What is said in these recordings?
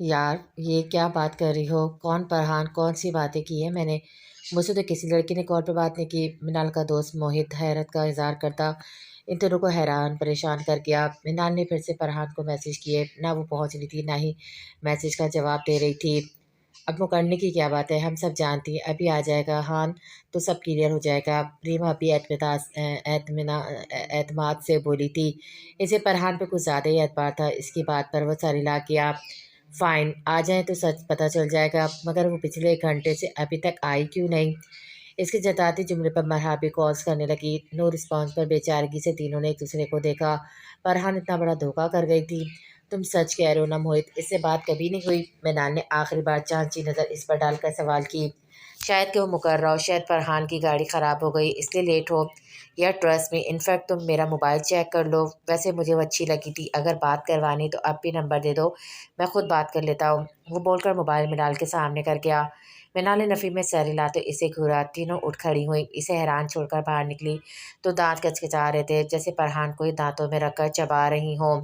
یار یہ کیا بات کر رہی ہو؟ کون فرحان؟ کون سی باتیں کی ہیں میں نے؟ مجھ سے تو کسی لڑکی نے کال پہ بات نہیں کی۔ منال کا دوست موہت حیرت کا اظہار کرتا ان دونوں کو حیران پریشان کر گیا۔ منال نے پھر سے فرحان کو میسج کیے، نہ وہ پہنچ رہی تھی نہ ہی میسج کا جواب دے رہی تھی۔ اب مکرنے کی کیا بات ہے، ہم سب جانتی ہیں ابھی آ جائے گا ہان تو سب کلیئر ہو جائے گا۔ ریما ابھی اعتماد سے بولی تھی۔ اسے فرحان پہ کچھ زیادہ ہی اعتبار تھا، اس کی بات پر وہ سر ہلا کیا۔ فائن، آ جائیں تو سچ پتہ چل جائے گا، مگر وہ پچھلے ایک گھنٹے سے ابھی تک آئی کیوں نہیں؟ اس کے جتاتی جملے پر مرحبی کالز کرنے لگی۔ نو رسپانس پر بے چارگی سے تینوں نے ایک دوسرے کو دیکھا۔ فرحان اتنا بڑا دھوکہ کر گئی تھی۔ تم سچ کہہ رہے ہو نا موہت، اس سے بات کبھی نہیں ہوئی؟ منال نے آخری بار چانچی نظر اس پر ڈال کر سوال کی۔ شاید کہ وہ مکر رہا ہو، شاید فرحان کی گاڑی خراب ہو گئی اس لیے لیٹ ہو، یا ٹرسٹ می انفیکٹ تم میرا موبائل چیک کر لو، ویسے مجھے وہ اچھی لگی تھی، اگر بات کروانی تو اب بھی نمبر دے دو، میں خود بات کر لیتا ہوں۔ وہ بول کر موبائل منال کے سامنے کر گیا۔ منال نے نفی میں سر ہلاتے اسے گھورا۔ تینوں اٹھ کھڑی ہوئیں، اسے حیران چھوڑ کر باہر نکلی تو دانت کچکچا رہے تھے، جیسے فرحان کو ہی دانتوں میں رکھ کر چبا رہی ہوں۔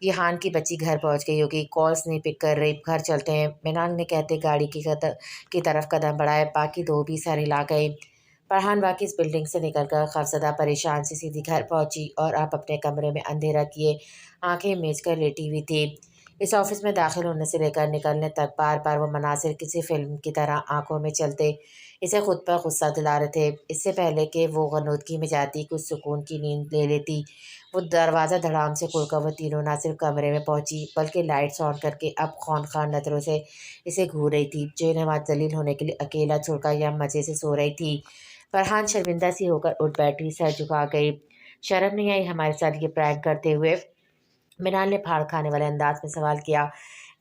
یہ ہان کی بچی گھر پہنچ گئی ہوگی، کالز نہیں پک کر رہی، گھر چلتے ہیں، منال نے کہتے گاڑی کی طرف قدم بڑھائے۔ باقی دو بھی سر ہلا گئے۔ فرحان واقعی اس بلڈنگ سے نکل کر خوفزدہ پریشان سی سیدھی گھر پہنچی اور آپ اپنے کمرے میں اندھیرا کیے آنکھیں میچ کر لیٹی ہوئی تھی۔ اس آفس میں داخل ہونے سے لے کر نکلنے تک بار بار وہ مناظر کسی فلم کی طرح آنکھوں میں چلتے اسے خود پر غصہ دلا رہے تھے۔ اس سے پہلے کہ وہ غنودگی میں جاتی، کچھ سکون کی نیند لے لیتی، وہ دروازہ دھڑام سے کھول کر وہ تینوں نہ صرف کمرے میں پہنچی بلکہ لائٹس آن کر کے اب خونخوار نظروں سے اسے گھور رہی تھی، جو انہیں وہاں ذلیل ہونے کے لیے اکیلا چھوڑ کر یا مزے سے سو رہی تھی۔ فرحان شرمندہ سی ہو کر اٹھ بیٹھی، سر جھکا گئی۔ شرم نہیں آئی ہمارے ساتھ یہ پرینک کرتے ہوئے؟ منال نے پھاڑ کھانے والے انداز میں سوال کیا۔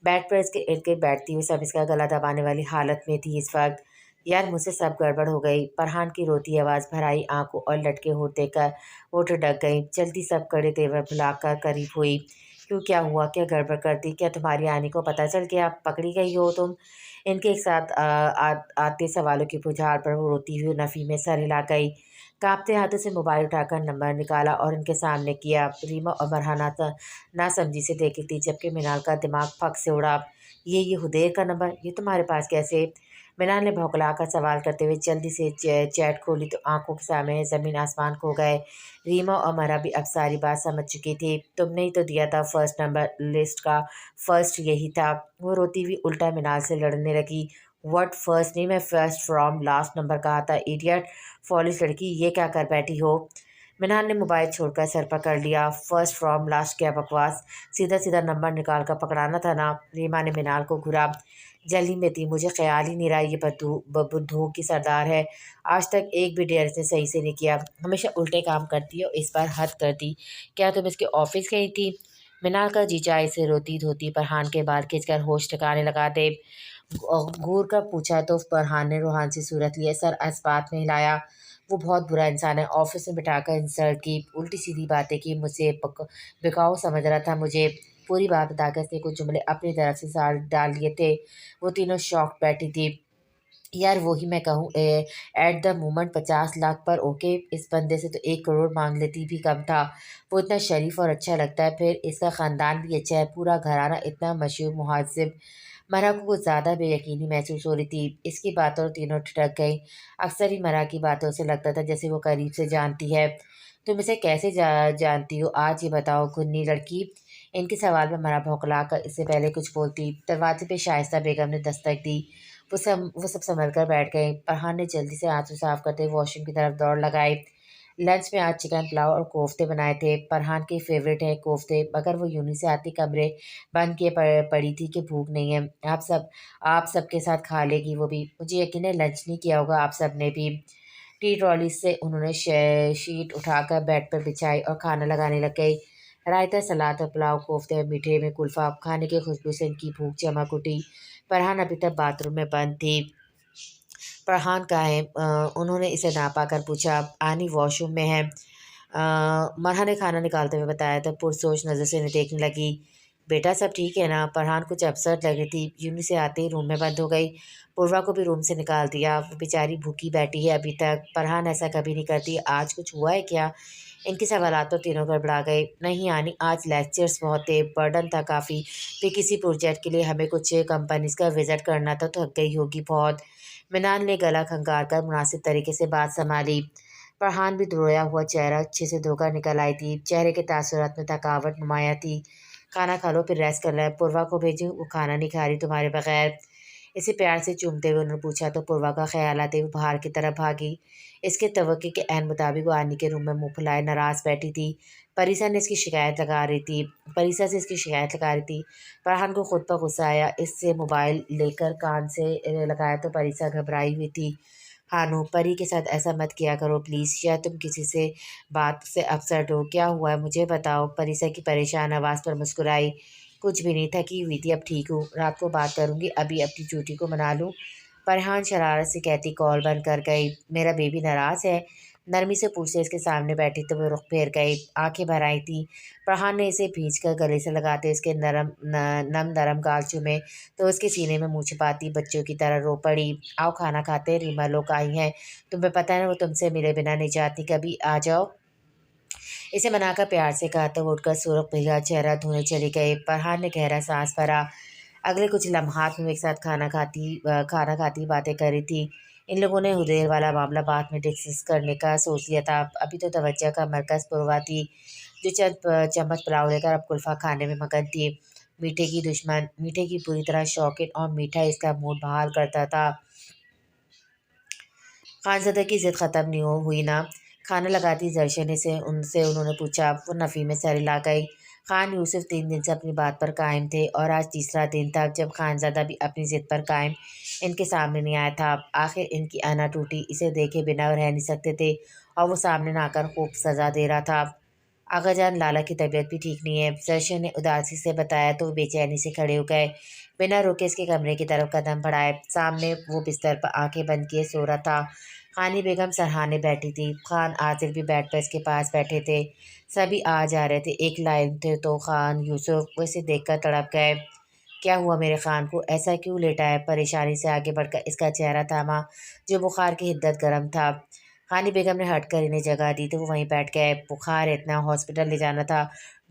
بیڈ پر اس کے ارد گرد بیٹھتی ہوئی سب اس کا گلا دبانے والی حالت میں تھی اس وقت۔ یار مجھ سے سب گڑبڑ ہو گئی، فرحان کی روتی آواز بھر آئی آنکھوں اور لٹکے ہونٹ دیکھ کر ہونٹ ڈک گئیں۔ جلدی سب کڑے تیور بھلا کر قریب ہوئی۔ کیوں، کیا ہوا؟ کیا گڑبڑ کر دی؟ کیا تمہاری آنے کو پتہ چل گیا؟ پکڑی گئی ہو تم؟ ان کے ایک ساتھ آتے سوالوں کی بجھاڑ پر وہ روتی ہوئی نفی میں سر ہلا گئی۔ کانپتے ہاتھوں سے موبائل اٹھا کر نمبر نکالا اور ان کے سامنے کیا۔ ریما اور مرحبا ناسمجھی سے دیکھ رہی تھی، جبکہ منال کا دماغ پھک سے اڑا۔ یہ حدیر کا نمبر، یہ تمہارے پاس کیسے؟ منال نے بھونکلا کر سوال کرتے ہوئے جلدی سے چیٹ کھولی تو آنکھوں کے سامنے زمین آسمان کھو گئے۔ ریما اور مرحبا بھی اب ساری بات سمجھ چکی تھی۔ تم نے ہی تو دیا تھا فرسٹ نمبر، لسٹ کا فرسٹ یہی تھا۔ وہ روتی ہوئی الٹا منال سے لڑنے لگی۔ وٹ فرسٹ نہیں، میں فرسٹ فرام لاسٹ نمبر کہا تھا، ایڈیٹ فالش لڑکی، یہ کیا کر بیٹھی ہو؟ منال نے موبائل چھوڑ کر سر پکڑ لیا۔ فرسٹ فرام لاسٹ کیا بکواس، سیدھا سیدھا نمبر نکال کر پکڑانا تھا نا۔ ریما نے منال کو گھورا۔ جلدی میں تھی، مجھے خیال ہی نہیں رہا یہ بدھو کی سردار ہے، آج تک ایک بھی ڈیر سے صحیح سے نہیں کیا، ہمیشہ الٹے کام کرتی اور اس بار حد کر دی۔ کیا تم اس کے آفس گئی تھی؟ منال کا جیجا اسے روتی دھوتی فرحان کے بال کھینچ کر ہوش ٹھکانے لگا دے گھور کر پوچھا تو فرحان نے روحان سی صورت لیے سر اس بات میں ہلایا۔ وہ بہت برا انسان ہے، آفس میں بٹھا کر انسلٹ کی، الٹی سیدھی باتیں کی، مجھ سے بکاؤ سمجھ رہا تھا مجھے۔ پوری بات بتا کر اس نے کچھ جملے اپنی طرف سے ڈال لیے تھے۔ وہ تینوں شاکڈ بیٹھی تھی۔ یار وہی میں کہوں، ایٹ دا مومنٹ 50 لاکھ پر اوکے، اس بندے سے تو 1 کروڑ مانگ لیتی بھی کم تھا۔ وہ اتنا شریف اور اچھا لگتا ہے، پھر اس کا خاندان بھی اچھا ہے، پورا گھرانہ اتنا مشہور مہذب۔ مرا کو کچھ زیادہ بے یقینی محسوس ہو رہی تھی۔ اس کی باتوں تینوں ٹھٹک گئیں۔ اکثر ہی مرا کی باتوں سے لگتا تھا جیسے وہ قریب سے جانتی ہے۔ تم اسے کیسے جانتی ہو آج یہ بتاؤ گھنی لڑکی؟ ان کے سوال میں مرا بھونکلا کر اس سے پہلے کچھ بولتی دروازے پہ شائستہ بیگم نے دستک دی۔ وہ سب سنبھل کر بیٹھ گئے۔ فرحان نے جلدی سے آنسو صاف کرتے واش روم کی طرف دوڑ لگائی۔ لنچ میں آج چکن پلاؤ اور کوفتے بنائے تھے، فرحان کے فیوریٹ ہیں کوفتے، مگر وہ یونہی سے آتی کمرے بند کیے پڑی تھی کہ بھوک نہیں ہے، آپ سب کے ساتھ کھا لے گی وہ بھی، مجھے یقین ہے لنچ نہیں کیا ہوگا آپ سب نے بھی۔ ٹی ٹرالی سے انہوں نے شیٹ اٹھا کر بیڈ پر بچھائی اور کھانا لگانے لگ گئی۔ رائتا، سلاد اور پلاؤ، کوفتے اور میٹھے میں کلفہ، کھانے کی خوشبو سے ان کی بھوک چمک اٹھی۔ فرحان ابھی تک باتھ روم میں بند تھی۔ فرحان کہاں ہے؟ انہوں نے اسے ناپا کر پوچھا۔ آنی واش روم میں ہے، مرحا نے کھانا نکالتے ہوئے بتایا تو پرسوچ نظر سے انہیں دیکھنے لگی۔ بیٹا سب ٹھیک ہے نا؟ فرحان کچھ اپسٹ لگ رہی تھی، یونی سے آتے ہی روم میں بند ہو گئی۔ پوروا کو بھی روم سے نکال دیا، وہ بیچاری بھوکی بیٹھی ہے ابھی تک۔ فرحان ایسا کبھی نہیں کرتی، آج کچھ ہوا ہے کیا؟ ان کے سوالات تو تینوں گڑبڑا گئے۔ نہیں آنی، آج لیکچرز بہت تھے، برڈن تھا کافی، پھر کسی پروجیکٹ کے لیے ہمیں کچھ کمپنیز کا وزٹ کرنا تھا، تو تھک گئی ہوگی بہت۔ منال نے گلا کھنگار کر مناسب طریقے سے بات سنبھالی۔ فرحان بھی درویا ہوا چہرہ اچھے سے دھو کر نکل آئی تھی، چہرے کے تاثرات میں تھکاوٹ نمایاں تھی۔ کھانا کھا لو پھر ریسٹ کر لیں، پوروا کو بھیجوں؟ وہ کھانا نہیں کھا رہی تمہارے بغیر۔ اسے پیار سے چومتے ہوئے انہوں نے پوچھا تو پوروا کا خیال آتے وہ باہر کی طرف بھاگی۔ اس کے توقع کے عین مطابق وہ آنی کے روم میں منہ پھلائے ناراض بیٹھی تھی۔ پریسا سے اس کی شکایت لگا رہی تھی۔ فرحان کو خود پر غصہ آیا، اس سے موبائل لے کر کان سے لگایا تو پریسا گھبرائی ہوئی تھی۔ ہانو، پری کے ساتھ ایسا مت کیا کرو پلیز، شاید تم کسی سے بات سے اپسٹ ہو، کیا ہوا ہے مجھے بتاؤ؟ پریسا کی پریشان آواز پر مسکرائی۔ کچھ بھی نہیں، تھکی ہوئی تھی، اب ٹھیک ہوں، رات کو بات کروں گی، ابھی اپنی چوٹی کو منا لوں۔ فرحان شرارت سے کہتی کال بند کر گئی۔ میرا بیبی ناراض ہے؟ نرمی سے پوچھتے اس کے سامنے بیٹھی تو وہ رخ پھیر گئی، آنکھیں بھر آئی تھیں۔ فرحان نے اسے بھینچ کر گلے سے لگاتے اس کے نم نرم گال چومے تو اس کے سینے میں منہ چھپاتی بچوں کی طرح رو پڑی۔ آؤ کھانا کھاتے ہیں، ریما لوگ آئی ہیں، تمہیں پتہ ہے نا وہ تم سے ملے بنا نہیں جاتی کبھی، آ جاؤ۔ اسے منا کر پیار سے کہا تو وہ اٹھ کر سرخ بھیا چہرہ دھونے چلی گئی۔ فرحان نے گہرا سانس بھرا۔ اگلے کچھ لمحات میں وہ ایک ساتھ کھانا کھاتی باتیں کر رہی تھی۔ ان لوگوں نے حدیر والا معاملہ بعد میں ڈسکس کرنے کا سوچ لیا تھا، ابھی تو توجہ کا مرکز پوروا تھی، جو چند چمچ پلاؤ لے کر اب کلفہ کھانے میں مگن تھی۔ میٹھے کی پوری طرح شوقین اور میٹھا اس کا موڈ بحال کرتا تھا۔ خانزادہ کی ضد ختم نہیں ہوئی نا؟ کھانا لگاتی زرشنی سے انہوں نے پوچھا۔ وہ نفی میں سر ہلا گئی۔ خان یوسف 3 دن سے اپنی بات پر قائم تھے اور آج تیسرا دن تھا جب خانزادہ بھی اپنی ضد پر قائم ان کے سامنے نہیں آیا تھا۔ آخر ان کی انا ٹوٹی، اسے دیکھے بنا رہ نہیں سکتے تھے اور وہ سامنے نہ آ کر خوب سزا دے رہا تھا۔ آغا جان، لالا کی طبیعت بھی ٹھیک نہیں ہے، زرشن نے اداسی سے بتایا تو وہ بے چینی سے کھڑے ہو گئے، بنا روکے اس کے کمرے کی طرف قدم بڑھائے۔ سامنے وہ بستر پر آنکھیں بند کیے سو رہا تھا۔ خانی بیگم سرہانے بیٹھی تھی، خان عادل بھی بیڈ پر اس کے پاس بیٹھے تھے، سبھی آ جا رہے تھے، ایک لائن تھے تو خان یوسف وہ اسے دیکھ کر تڑپ گئے۔ کیا ہوا میرے خان کو، ایسا کیوں لیٹا ہے؟ پریشانی سے آگے بڑھ کر اس کا چہرہ تھاما جو بخار کی حدت گرم تھا۔ خانی بیگم نے ہٹ کر انہیں جگہ دی تو وہ وہیں بیٹھ گئے۔ بخار ہے اتنا، ہاسپٹل لے جانا تھا،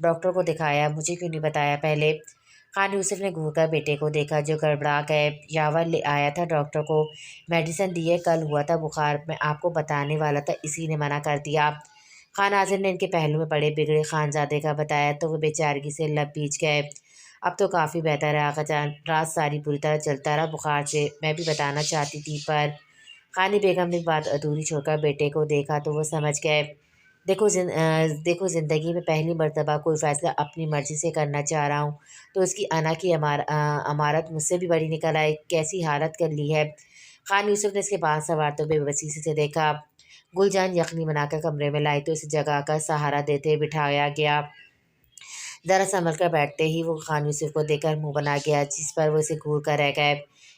ڈاکٹر کو دکھایا، مجھے کیوں نہیں بتایا پہلے؟ خان یوسف نے گھور کر بیٹے کو دیکھا جو گڑبڑا گئے۔ یاور لے آیا تھا ڈاکٹر کو، میڈیسن دی ہے، کل ہوا تھا بخار، میں آپ کو بتانے والا تھا، اسی نے منع کر دیا۔ خان عاظم نے ان کے پہلو میں پڑے بگڑے خانزادے کا بتایا تو وہ بیچارگی سے لب بیچ گئے۔ اب تو کافی بہتر ہے آقا جان، رات ساری بری طرح چلتا رہا بخار سے، میں بھی بتانا چاہتی تھی پر۔ خانی بیگم نے بات ادھوری چھوڑ کر بیٹے کو دیکھا تو وہ سمجھ گئے۔ دیکھو زندگی میں پہلی مرتبہ کوئی فیصلہ اپنی مرضی سے کرنا چاہ رہا ہوں تو اس کی انا کی امارت مجھ سے بھی بڑی نکل آئی، کیسی حالت کر لی ہے۔ خان یوسف نے اس کے پاس سنوارتے ہوئے بے بسی سے دیکھا۔ گل جان یخنی بنا کر کمرے میں لائی تو اسے جگا کر سہارا دیتے بٹھایا گیا۔ ذرا سنبھل کر بیٹھتے ہی وہ خان یوسف کو دیکھ کر منہ بنا گیا، جس پر وہ اسے گھور کر رہ گئے۔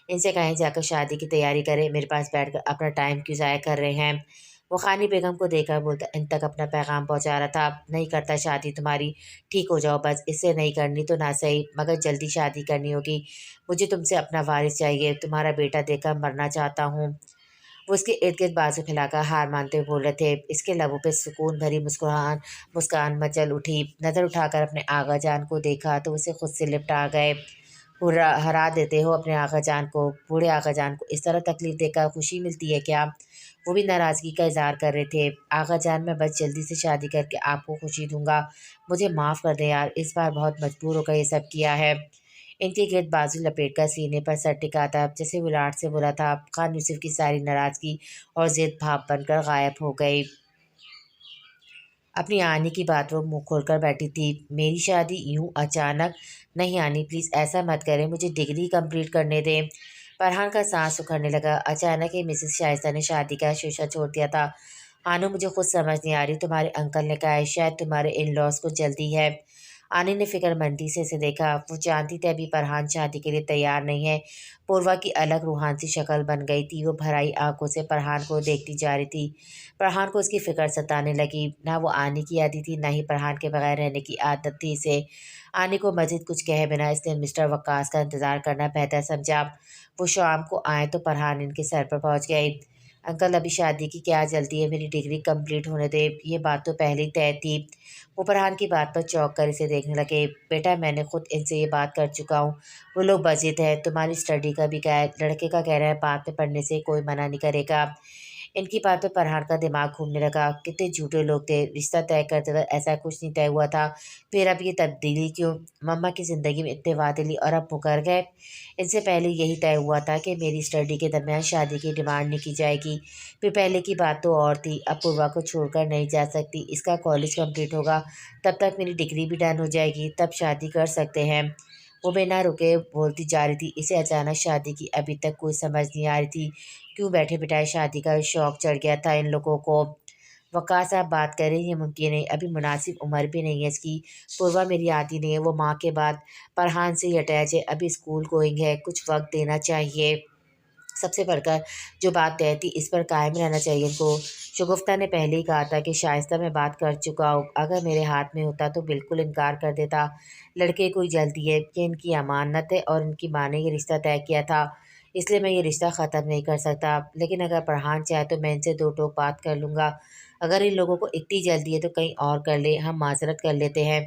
ان سے کہیں جا کر شادی کی تیاری کرے، میرے پاس بیٹھ کر اپنا ٹائم کیوں ضائع کر رہے ہیں؟ وہ خانی بیگم کو دیکھ کر بولتا ان تک اپنا پیغام پہنچا رہا تھا، نہیں کرتا شادی تمہاری، ٹھیک ہو جاؤ بس، اس سے نہیں کرنی تو نہ صحیح مگر جلدی شادی کرنی ہوگی، مجھے تم سے اپنا وارث چاہیے، تمہارا بیٹا دیکھ کر مرنا چاہتا ہوں۔ وہ اس کے ارد گرد بازو پھیلا کر ہار مانتے ہوئے بول رہے تھے۔ اس کے لبوں پہ سکون بھری مسکان مچل اٹھی، نظر اٹھا کر اپنے آغا جان کو دیکھا تو اسے خود سے لپٹ آ گئے۔ ہرا دیتے ہو اپنے آغا جان کو، بوڑھے آغا جان کو اس طرح تکلیف دے کر خوشی ملتی ہے کیا؟ وہ بھی ناراضگی کا اظہار کر رہے تھے۔ آغا جان، میں بس جلدی سے شادی کر کے آپ کو خوشی دوں گا، مجھے معاف کر دیں یار، اس بار بہت مجبور ہو کر یہ سب کیا ہے۔ ان کے گرد بازو لپیٹ کر سینے پر سر ٹکاتا جیسے ولاٹ سے بولا تھا، خان یوسف کی ساری ناراضگی اور ضد بھاپ بن کر غائب ہو گئی۔ اپنی آنی کی بات وہ منہ کھول کر بیٹھی تھی۔ میری شادی یوں اچانک؟ نہیں آنی پلیز ایسا مت کریں، مجھے ڈگری کمپلیٹ کرنے دیں۔ فرحان کا سانس اکھڑنے لگا، اچانک ہی مسز شائستہ نے شادی کا شوشہ چھوڑ دیا تھا۔ ہانو، مجھے خود سمجھ نہیں آ رہی، تمہارے انکل نے کہا ہے شاید تمہارے ان لاز کو جلدی ہے۔ आनी ने फिक्रमंदी से इसे देखा। वो जानती थी अभी फरहान शादी के लिए तैयार नहीं है। पूर्वा की अलग रूहान सी शक्ल बन गई थी। वो भराई आंखों से फरहान को देखती जा रही थी। फरहान को उसकी फिक्र सताने लगी। ना वो आनी की आदत थी, ना ही फरहान के बगैर रहने की आदत थी इसे। आनी को मजीद कुछ कहे बिना इसने मिस्टर वक्कास का इंतज़ार करना बेहतर समझा। वो शाम को आए तो फरहान इनके सर पर पहुंच गई। अंकल, अभी शादी की क्या जल्दी है, मेरी डिग्री कंप्लीट होने दे। ये बात तो पहले ही तय थी। वो फरहान की बात पर चौंक कर इसे देखने लगे। बेटा, मैंने खुद इनसे ये बात कर चुका हूँ। वो लोग बजित है। तुम्हारी स्टडी का भी क्या है? लड़के का कह रहा है बाद में पढ़ने से कोई मना नहीं करेगा। इनकी बात पे फरहान का दिमाग घूमने लगा। कितने झूठे लोग थे। रिश्ता तय करते वक्त ऐसा कुछ नहीं तय हुआ था। फिर अब ये तब्दीली क्यों? मम्मा की ज़िंदगी में इतने वादे लिए और अब मुकर गए। इनसे पहले यही तय हुआ था कि मेरी स्टडी के दरमियान शादी की डिमांड नहीं की जाएगी। फिर पहले की बात तो और थी। अब पूर्वा को छोड़कर नहीं जा सकती। इसका कॉलेज कंप्लीट होगा, तब तक मेरी डिग्री भी डन हो जाएगी, तब शादी कर सकते हैं। वो बिना रुके बोलती जा रही थी। इसे अचानक शादी की अभी तक कोई समझ नहीं आ रही थी। क्यों बैठे बिठाए शादी का शौक चढ़ गया था इन लोगों को। वक़ार साहब बात करें, ये मुमकिन है, अभी मुनासिब उम्र भी नहीं है इसकी। पूर्वा मेरी आती नहीं है, वो माँ के बाद फरहान से ही अटैच है, अभी स्कूल गोइंग है, कुछ वक्त देना चाहिए। सबसे बढ़कर जो बात तय थी इस पर कायम रहना चाहिए इनको। शगुफ्ता ने पहले ही कहा था कि शाइस्ता मैं बात कर चुका हूँ, अगर मेरे हाथ में होता तो बिल्कुल इनकार कर देता। लड़के को ही जल्दी है कि इनकी अमानत है और इनकी माँ ने ये रिश्ता तय किया था, इसलिए मैं ये रिश्ता ख़त्म नहीं कर सकता। लेकिन अगर फरहान चाहे तो मैं इनसे दो टोक बात कर लूँगा। अगर इन लोगों को इतनी जल्दी है तो कहीं और कर ले, हम माजरत कर लेते हैं।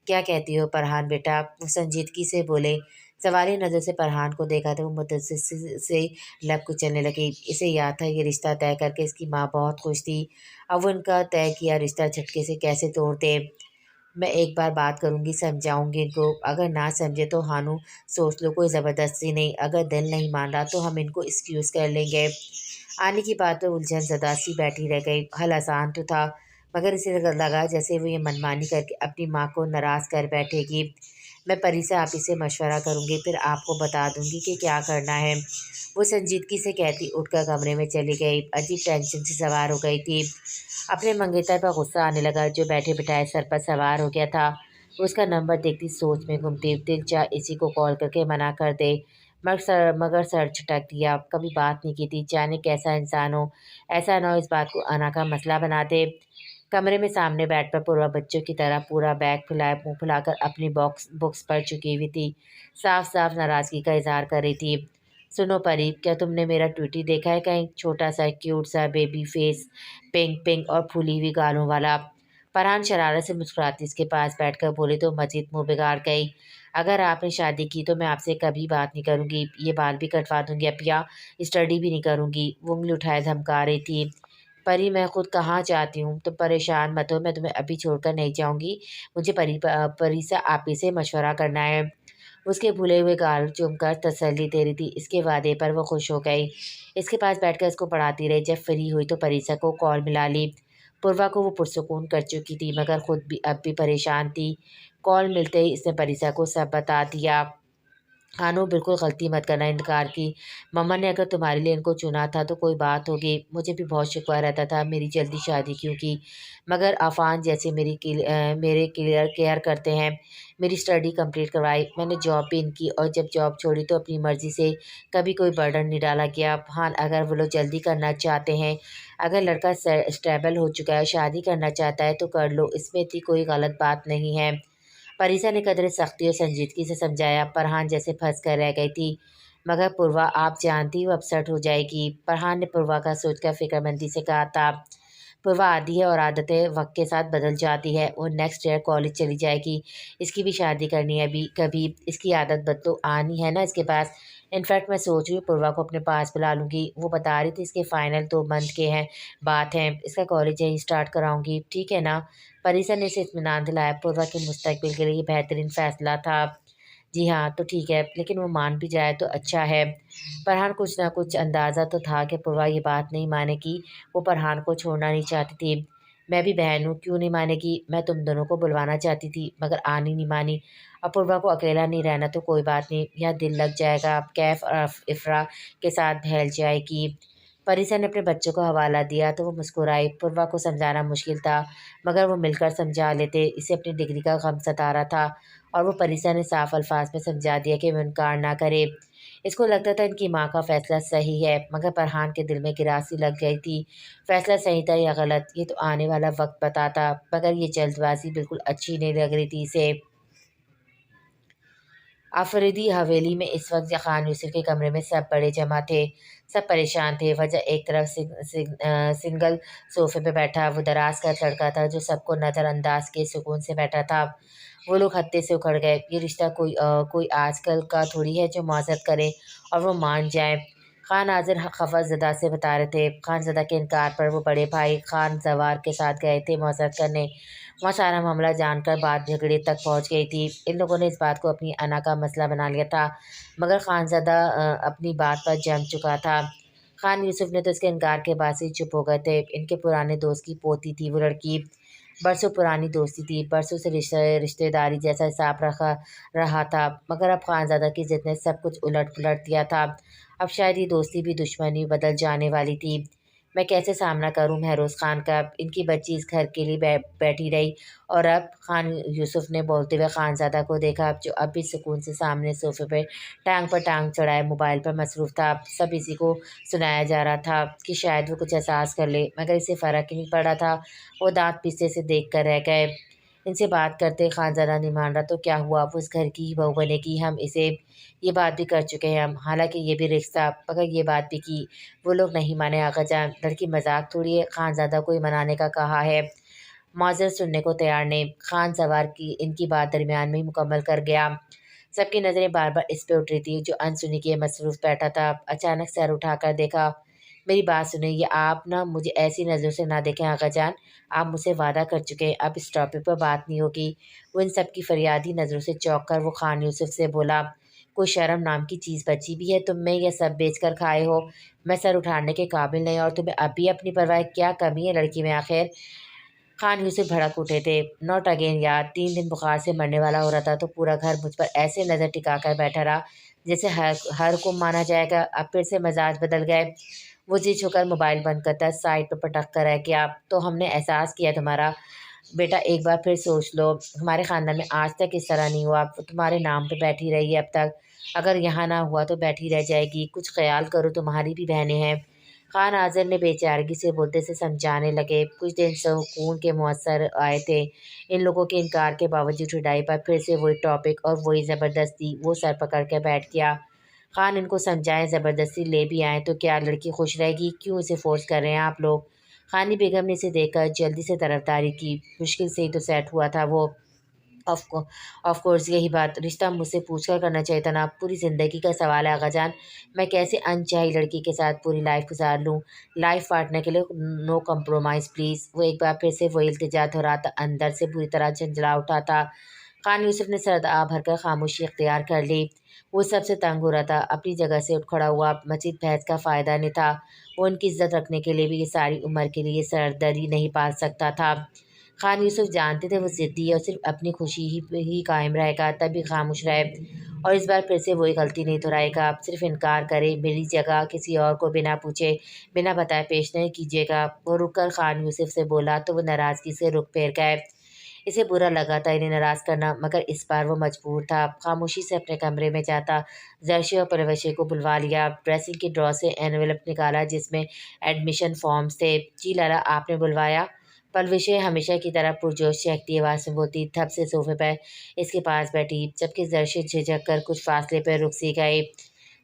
क्या कहती हो फरहान बेटा? वो संजीदगी से बोले। सवाली नज़र से फरहान को देखा तो वो मुतस्सिल से लब कुचलने लगी। इसे याद था ये रिश्ता तय करके इसकी माँ बहुत खुश थी। अब वो इनका तय किया रिश्ता झटके से कैसे तोड़ दे। मैं एक बार बात करूँगी, समझाऊँगी इनको, अगर ना समझे तो हानू सोच लो, कोई ज़बरदस्ती नहीं, अगर दिल नहीं मान रहा तो हम इनको एक्सक्यूज़ कर लेंगे। आने की बात पर उलझन ज़दा सी बैठी रह गई। हल आसान तो था, मगर इसे लगा जैसे वो ये मनमानी करके अपनी माँ को नाराज़ कर बैठेगी। मैं परी से आप ही से मशवरा करूँगी, फिर आपको बता दूँगी कि क्या करना है। वो संजीदगी से कहती उठकर कमरे में चली गई। अजीब टेंशन से सवार हो गई थी। अपने मंगेतर पर गुस्सा आने लगा जो बैठे बिठाए सर पर सवार हो गया था। उसका नंबर देखती सोच में घूमती, दिल चाह इसी को कॉल करके मना कर दे, मगर सर झटक दिया। कभी बात नहीं की थी, जाने कैसा इंसान हो, ऐसा ना हो इस बात को अना का मसला बना दे। कमरे में सामने बैठ पर पूर्वा बच्चों की तरह पूरा बैग फुलाए मुंह फुलाकर अपनी बुक्स पढ़ चुकी हुई थी। साफ साफ नाराज़गी का इजहार कर रही थी। सुनो परी, क्या तुमने मेरा ट्वीटी देखा है कहीं? छोटा सा क्यूट सा बेबी फेस, पिंक पिंक और फूली हुई गालों वाला। फरहान शरारत से मुस्कुराती इसके पास बैठकर बोली तो मजीद मुंह बिगाड़ गई। अगर आपने शादी की तो मैं आपसे कभी बात नहीं करूँगी, ये बाल भी कटवा दूँगी अब, या स्टडी भी नहीं करूँगी। वो उंगली उठाए धमका रही थी। परी, मैं खुद कहाँ चाहती हूँ, तुम परेशान मत हो, मैं तुम्हें अभी छोड़कर नहीं जाऊँगी। मुझे परी से आप ही से मशवरा करना है। उसके भूले हुए गाल चूमकर तसल्ली दे रही थी। इसके वादे पर वो खुश हो गई। इसके पास बैठकर इसको पढ़ाती रही। जब फ्री हुई तो परीसा को कॉल मिला ली। पूर्वा को वो पुरसुकून कर चुकी थी, मगर खुद भी अब भी परेशान थी। कॉल मिलते ही इसने परीसा को सब बता दिया। खानू, बिल्कुल गलती मत करना इनकार की। मम्मा ने अगर तुम्हारे लिए इनको चुना था तो कोई बात होगी। मुझे भी बहुत शिकवा रहता था मेरी जल्दी शादी क्यों की, मगर अफान जैसे मेरे क्लियर केयर करते हैं। मेरी स्टडी कंप्लीट करवाई, मैंने जॉब भी इनकी, और जब जॉब छोड़ी तो अपनी मर्ज़ी से, कभी कोई बर्डन नहीं डाला गया। हाँ, अगर वो लोग जल्दी करना चाहते हैं, अगर लड़का स्टेबल हो चुका है, शादी करना चाहता है तो कर लो, इसमें इतनी कोई गलत बात नहीं है। परिसा ने कदर सख्ती और संजीदगी से समझाया। फरहान जैसे फंस कर रह गई थी। मगर पूर्वा, आप जानती हो अपसेट हो जाएगी। फरहान ने पूर्वा का सोचकर फिक्रमंदी से कहा था। पूर्वा आदी है और आदतें वक्त के साथ बदल जाती है। वो नेक्स्ट ईयर कॉलेज चली जाएगी। इसकी भी शादी करनी है अभी कभी, इसकी आदत बदलो आनी है ना इसके पास। इनफैक्ट मैं सोच रही हूँ पूर्वा को अपने पास बुला लूँगी। वो बता रही थी इसके फाइनल 2 मंथ के हैं बात है, इसका कॉलेज यहीं स्टार्ट कराऊँगी, ठीक है ना? परिसर ने इसे इत्मीनान दिलाया। पूर्वा के मुस्तकबिल के लिए ये बेहतरीन फ़ैसला था। जी हाँ, तो ठीक है, लेकिन वो मान भी जाए तो अच्छा है। फरहान कुछ ना कुछ अंदाज़ा तो था कि पूर्वा ये बात नहीं मानेगी। वो फरहान को छोड़ना नहीं चाहती थी। मैं भी बहन हूँ, क्यों नहीं मानेगी? मैं तुम दोनों को बुलवाना चाहती थी, मगर आनी नहीं मानी। अपूर्वा को अकेला नहीं रहना तो कोई बात नहीं, यहाँ दिल लग जाएगा, कैफ और इफ़रा के साथ बहल जाएगी। परिसा ने अपने बच्चों को हवाला दिया तो वो मुस्कुराई। पूर्वा को समझाना मुश्किल था, मगर वो मिलकर समझा लेते। इसे अपनी डिग्री का गम सता रहा था और वो परिसा ने साफ अल्फाज में समझा दिया कि वो इनकार ना करे। इसको लगता था इनकी माँ का फैसला सही है, मगर फरहान के दिल में गिरासी लग गई थी। फैसला सही था या गलत, ये तो आने वाला वक्त बताता, मगर ये जल्दबाजी बिल्कुल अच्छी नहीं लग रही थी इसे। आफरीदी हवेली में इस वक्त खान यूसुफ के कमरे में सब बड़े जमा थे। सब परेशान थे। वजह एक तरफ सिंगल सोफे पे बैठा वो दराज का लड़का था जो सबको नज़रअंदाज के सुकून से बैठा था। वो लोग हत्ते से उखड़ गए। ये रिश्ता कोई आजकल का थोड़ी है जो मुआज़रत करे और वो मान जाए। खान हाजिर खफा ज़दा से बता रहे थे। खान ज़दा के इनकार पर वो बड़े भाई खान जवार के साथ गए थे मुआज़रत करने। वहाँ सारा मामला जानकर बात झगड़े तक पहुँच गई थी। इन लोगों ने इस बात को अपनी अना का मसला बना लिया था, मगर खानज़ादा अपनी बात पर जम चुका था। खान यूसुफ ने तो इसके इनकार के बाद से ही चुप हो गए थे। इनके पुराने दोस्त की पोती थी वो लड़की। बरसों पुरानी दोस्ती थी, बरसों से रिश्तेदारी जैसा हिसाब रखा रहा था, मगर अब खानज़ादा की ज़िद ने सब कुछ उलट पुलट दिया था। अब शायद ये दोस्ती भी दुश्मनी बदल जाने वाली थी। मैं कैसे सामना करूं महरोज़ खान का? इनकी बच्ची इस घर के लिए बैठी रही और अब खान यूसुफ ने बोलते हुए खानज़ादा को देखा जो अब भी सुकून से सामने सोफे पे टांग पर टांग चढ़ाए मोबाइल पर मसरूफ़ था। सब इसी को सुनाया जा रहा था कि शायद वो कुछ एहसास कर ले, मगर इसे फ़र्क ही नहीं पड़ा था। वो दांत पीसते से देख कर रह गए। इनसे बात करते खानज़ादा नहीं मान रहा तो क्या हुआ, वो इस घर की ही बहू बनेगी। हम इसे ये बात भी कर चुके हैं हम, हालांकि ये भी रिश्ता, मगर ये बात भी की वो लोग नहीं माने। आका जान, लड़की मजाक थोड़ी है, खानज़ादा को ही मनाने का कहा है। माजरत सुनने को तैयार नहीं। खान सवार की इनकी बात दरमियान में ही मुकम्मल कर गया। सबकी नज़रें बार बार इस पे उठ रही थी जो अनसुनी के मसरूफ़ बैठा था। अचानक सर उठाकर देखा। मेरी बात सुनिए, ये आप ना मुझे ऐसी नज़रों से ना देखें आका जान। आप मुझसे वादा कर चुके हैं अब इस टॉपिक पर बात नहीं होगी। वो इन सब की फरियादी नज़रों से चौंक कर वो खान यूसुफ से बोला, कोई शर्म नाम की चीज़ बची भी है तुम में? यह सब बेच कर खाए हो? मैं सर उठाने के काबिल नहीं और तुम्हें अब भी अपनी परवाह क्या कमी है लड़की में आखिर? खान यूसुफ भड़क उठे थे। नॉट अगेन यार, 3 दिन बुखार से मरने वाला हो रहा था तो पूरा घर मुझ पर ऐसे नज़र टिका कर बैठा रहा जैसे हर को माना जाएगा। अब फिर से मिजाज बदल गए। वो जी छुकर मोबाइल बंद करता साइड पर पटक कर रह गया। तो हमने एहसास किया तुम्हारा। बेटा एक बार फिर सोच लो, हमारे ख़ानदान में आज तक इस तरह नहीं हुआ। वो तुम्हारे नाम पे बैठी रही है अब तक, अगर यहाँ ना हुआ तो बैठी रह जाएगी। कुछ ख्याल करो, तुम्हारी भी बहनें हैं। खान आज़र ने बेचारगी से बोलते से समझाने लगे। कुछ दिन सुकून के मुअस्सर आए थे। इन लोगों के इनकार के बावजूद हिदाई पर फिर से वही टॉपिक और वही ज़बरदस्ती। वो सर पकड़ के बैठ गया। खान इनको समझाएं, ज़बरदस्ती ले भी आएँ तो क्या लड़की खुश रहेगी? क्यों इसे फोर्स कर रहे हैं आप लोग? खानी बेगम ने इसे देखकर जल्दी से तरफदारी की। मुश्किल से ही तो सेट हुआ था वो। ऑफ कोर्स यही बात रिश्ता मुझसे पूछकर करना चाहिए था ना। पूरी ज़िंदगी का सवाल है आगाजान। मैं कैसे अनचाही लड़की के साथ पूरी लाइफ गुजार लूँ? लाइफ पार्टनर के लिए नो कम्प्रोमाइज़ प्लीज़। वो एक बार फिर से वही इल्तिजा दोहराता अंदर से बुरी तरह झंझला उठा था। खान यूसुफ ने सरदा भरकर खामोशी इख्तियार कर ली। वो सबसे तंग हो रहा था। अपनी जगह से उठ खड़ा हुआ। मजीद बहस का फ़ायदा नहीं था। वो उनकी इज्जत रखने के लिए भी ये सारी उम्र के लिए सरदर्दी नहीं पाल सकता था। खान यूसुफ जानते थे वो ज़िद्दी है और सिर्फ अपनी खुशी ही पे ही कायम रहेगा, तभी खामोश रहे और इस बार फिर से वही गलती नहीं दोहराएगा। सिर्फ इनकार करे, मेरी जगह किसी और को बिना पूछे बिना बताए पेश नहीं कीजिएगा। वो रुक कर खान यूसुफ से बोला तो वो नाराज़गी से रुख फेर गए। इसे बुरा लगा था इन्हें नाराज़ करना, मगर इस बार वो मजबूर था। खामोशी से अपने कमरे में जाता जर्शी और परवशे को बुलवा लिया। ड्रेसिंग की ड्रॉ से एनवेलप निकाला जिसमें एडमिशन फॉर्म्स थे। जी लाला, आपने बुलवाया? परवशे हमेशा की तरह पुरजोश चहकती आवाज़ में बोलती, थप से सोफे पर इसके पास बैठी, जबकि जर्शी झिझक कर कुछ फासले पर रुक सी गई।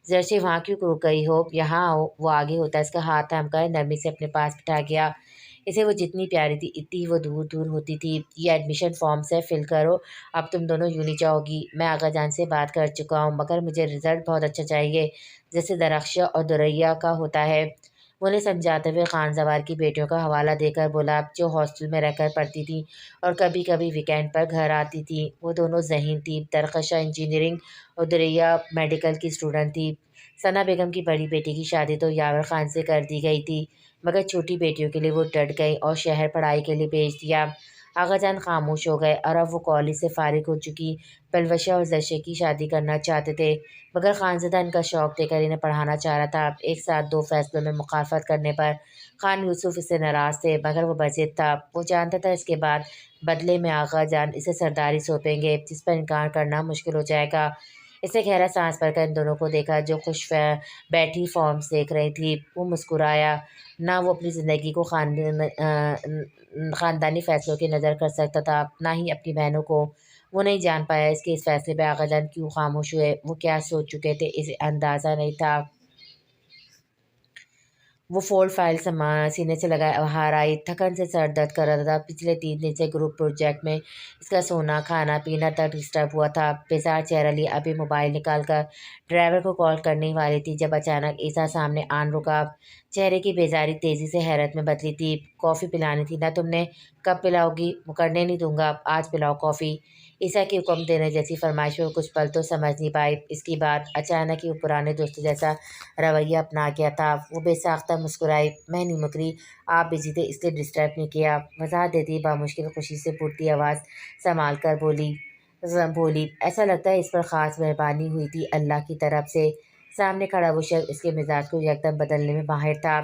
जर्शी, वहाँ क्यों रुक गई हो? यहाँ आओ। वो आगे होता इसका हाथ थाम कर नरमी से अपने पास बिठा गया। इसे वो जितनी प्यारी थी इतनी वो दूर दूर होती थी। ये एडमिशन फॉर्म से फिल करो, अब तुम दोनों यूनी जाओगी। मैं आगा जान से बात कर चुका हूँ, मगर मुझे रिज़ल्ट बहुत अच्छा चाहिए जैसे दरख्शा और दुरैया का होता है। उन्हें समझाते हुए खान जवार की बेटियों का हवाला देकर बोला जो हॉस्टल में रहकर पढ़ती थी और कभी कभी वीकेंड पर घर आती थी। वो दोनों ज़हीन थी। दरख्शा इंजीनियरिंग और दुरैया मेडिकल की स्टूडेंट थी। सना बेगम की बड़ी बेटी की शादी तो यावर खान से कर दी गई थी, मगर छोटी बेटियों के लिए वो डट गई और शहर पढ़ाई के लिए भेज दिया। آغا جان خاموش ہو گئے اور اب وہ کالج سے فارغ ہو چکی پلوشہ اور زشے کی شادی کرنا چاہتے تھے، مگر خانزادہ ان کا شوق دے کر انہیں پڑھانا چاہ رہا تھا۔ ایک ساتھ دو فیصلوں میں مخالفت کرنے پر خان یوسف اس سے ناراض تھے، مگر وہ بضد تھا۔ وہ جانتا تھا اس کے بعد بدلے میں آغا جان اسے سرداری سونپیں گے، جس پر انکار کرنا مشکل ہو جائے گا۔ اس نے گہرا سانس بھر کر ان دونوں کو دیکھا جو خوش بیٹھی فارمز دیکھ رہی تھی۔ وہ مسکرایا۔ نہ وہ اپنی زندگی کو خاندانی فیصلوں کی نظر کر سکتا تھا، نہ ہی اپنی بہنوں کو۔ وہ نہیں جان پایا اس کے اس فیصلے پہ آغا جان کیوں خاموش ہوئے، وہ کیا سوچ چکے تھے، اسے اندازہ نہیں تھا۔ وہ فولڈ فائل سینے سے لگائے باہر آئی، تھکن سے سر درد کر رہا تھا۔ پچھلے 3 دن سے گروپ پروجیکٹ میں اس کا سونا، کھانا پینا تک ڈسٹرب ہوا تھا۔ بیزار چہرہ لیے ابھی موبائل نکال کر ڈرائیور کو کال کرنے والی تھی جب اچانک عیسیٰ سامنے آن رکا۔ چہرے کی بیزاری تیزی سے حیرت میں بدلی تھی۔ کافی پلانی تھی نا تم نے؟ کب پلاؤ گی؟ مکرنے نہیں دوں گا، آج پلاؤ کافی۔ عیسیٰ کی حکم دینے جیسی فرمائش میں کچھ پل تو سمجھ نہیں پائی اس کی بات۔ اچانک ہی وہ پرانے دوستوں جیسا رویہ اپنا گیا تھا۔ وہ بے ساختہ مسکرائی۔ میں نہیں مکری، آپ بزی تھے اس لیے ڈسٹرب نہیں کیا، وضاحت دیتی بامشکل خوشی سے پھوٹتی آواز سنبھال کر بولی۔ ایسا لگتا ہے اس پر خاص مہربانی ہوئی تھی اللہ کی طرف سے۔ سامنے کھڑا وہ شخص اس کے مزاج کو یکدم بدلنے میں ماہر تھا۔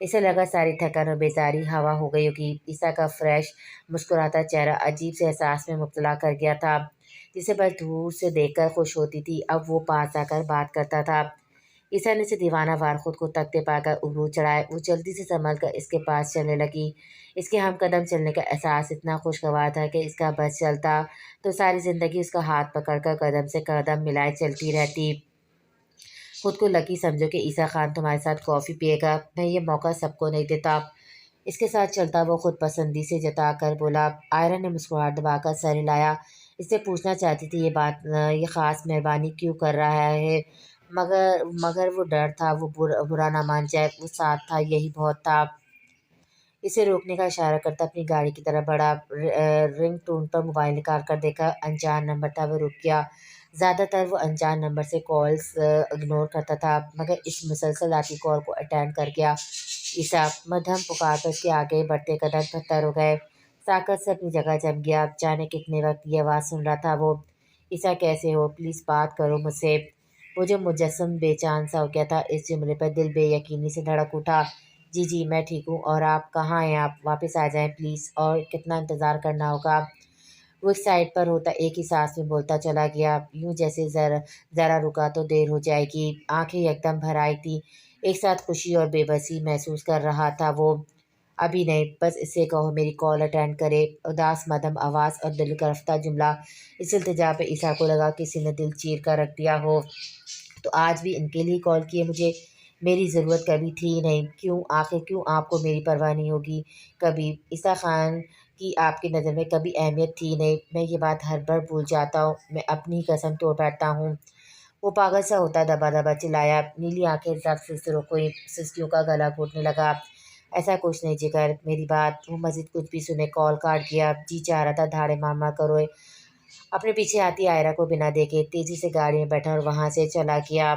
اسے لگا ساری تھکن اور بیزاری ہوا ہو گئی ہوگی۔ عیسیٰ کا فریش مسکراتا چہرہ عجیب سے احساس میں مبتلا کر گیا تھا۔ جسے بس دور سے دیکھ کر خوش ہوتی تھی، اب وہ پاس آ کر بات کرتا تھا۔ عیسیٰ نے اسے دیوانہ وار خود کو تکتے پا کر ابرو چڑھائے۔ وہ جلدی سے سنبھل کر اس کے پاس چلنے لگی۔ اس کے ہم قدم چلنے کا احساس اتنا خوشگوار تھا کہ اس کا بس چلتا تو ساری زندگی اس کا ہاتھ پکڑ کر قدم سے قدم ملائے چلتی رہتی۔ خود کو لکی سمجھو کہ عیسیٰ خان تمہارے ساتھ کافی پیے گا، میں یہ موقع سب کو نہیں دیتا۔ اس کے ساتھ چلتا وہ خود پسندی سے جتا کر بولا۔ آئرہ نے مسکراہٹ دبا کر سر ہلایا۔ اس سے پوچھنا چاہتی تھی یہ خاص مہربانی کیوں کر رہا ہے، مگر وہ ڈر تھا وہ برا نہ مان جائے، وہ ساتھ تھا یہی بہت تھا۔ اسے روکنے کا اشارہ کرتا اپنی گاڑی کی طرف بڑھا۔ رنگ ٹون پر موبائل نکال کر دیکھا، انجان نمبر تھا۔ وہ رک گیا۔ زیادہ تر وہ انجان نمبر سے کالز اگنور کرتا تھا، مگر اس مسلسل آتی کال کو اٹینڈ کر گیا۔ عیسیٰ مدھم پکار پر اس کے آگے بڑھتے قدم پتھر ہو گئے۔ ساکت سے اپنی جگہ جم گیا۔ جانے کتنے وقت یہ آواز سن رہا تھا وہ۔ عیسیٰ کیسے ہو؟ پلیز بات کرو مجھ سے۔ وہ جو مجسم بے چان سا ہو گیا تھا، اس جملے پر دل بے یقینی سے دھڑک اٹھا۔ جی میں ٹھیک ہوں، اور آپ کہاں ہیں؟ آپ واپس آ جائیں پلیز، اور کتنا انتظار کرنا ہوگا؟ وہ ایک سائڈ پر ہوتا ایک ہی سانس میں بولتا چلا گیا، یوں جیسے ذرا رکا تو دیر ہو جائے گی۔ آنکھیں یکدم بھر آئی تھیں، ایک ساتھ خوشی اور بے بسی محسوس کر رہا تھا وہ۔ ابھی نہیں، بس اس سے کہو میری کال اٹینڈ کرے۔ اداس مدھم آواز اور دل گرفتہ جملہ۔ اس التجا پہ عیسیٰ کو لگا کسی نے دل چیر کر رکھ دیا ہو۔ تو آج بھی ان کے لیے کال کیے مجھے؟ میری ضرورت کبھی تھی ہی نہیں۔ کیوں آخر کیوں آپ کو میری پرواہ نہیں ہوگی کبھی؟ عیسیٰ خان کی آپ کی نظر میں کبھی اہمیت تھی نہیں۔ میں یہ بات ہر بار بھول جاتا ہوں، میں اپنی ہی قسم توڑ بیٹھتا ہوں۔ وہ پاگل سا ہوتا دبا دبا چلایا۔ نیلی آنکھیں ضبط سے رکوئی، سسکیوں کا گلا گھوٹنے لگا۔ ایسا کچھ نہیں جگر، میری بات۔ وہ مزید کچھ بھی سنے کال کاٹ گیا۔ جی چاہ رہا تھا دھاڑے مار مار کر روئے۔ اپنے پیچھے آتی آئرہ کو بنا دیکھے تیزی سے گاڑی میں بیٹھا اور وہاں سے چلا گیا۔